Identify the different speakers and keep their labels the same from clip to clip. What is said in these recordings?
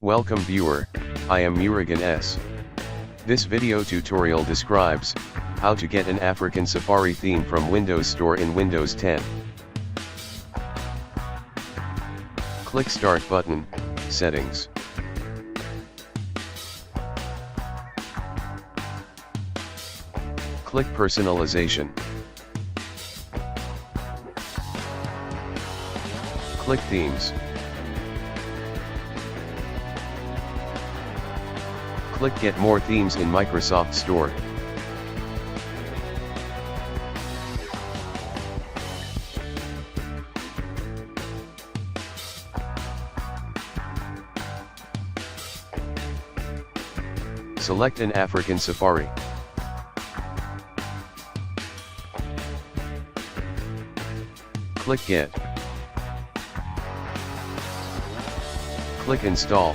Speaker 1: Welcome viewer, I am Murugan S. This video tutorial describes how to get an African Safari theme from Windows Store in Windows 10. Click Start button, Settings. Click Personalization. Click Themes. Click Get More Themes in Microsoft Store. Select an African Safari. Click Get. Click Install.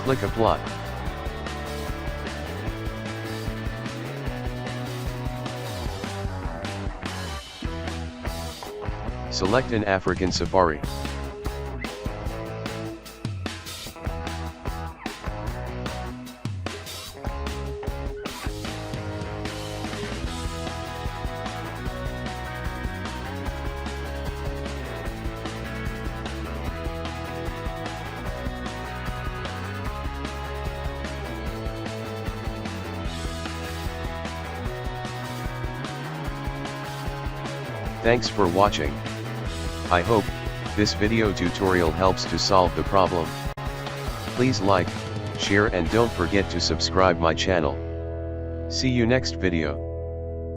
Speaker 1: Click Apply. Select an African Safari. Thanks for watching. I hope this video tutorial helps to solve the problem. Please like, share and don't forget to subscribe my channel. See you next video.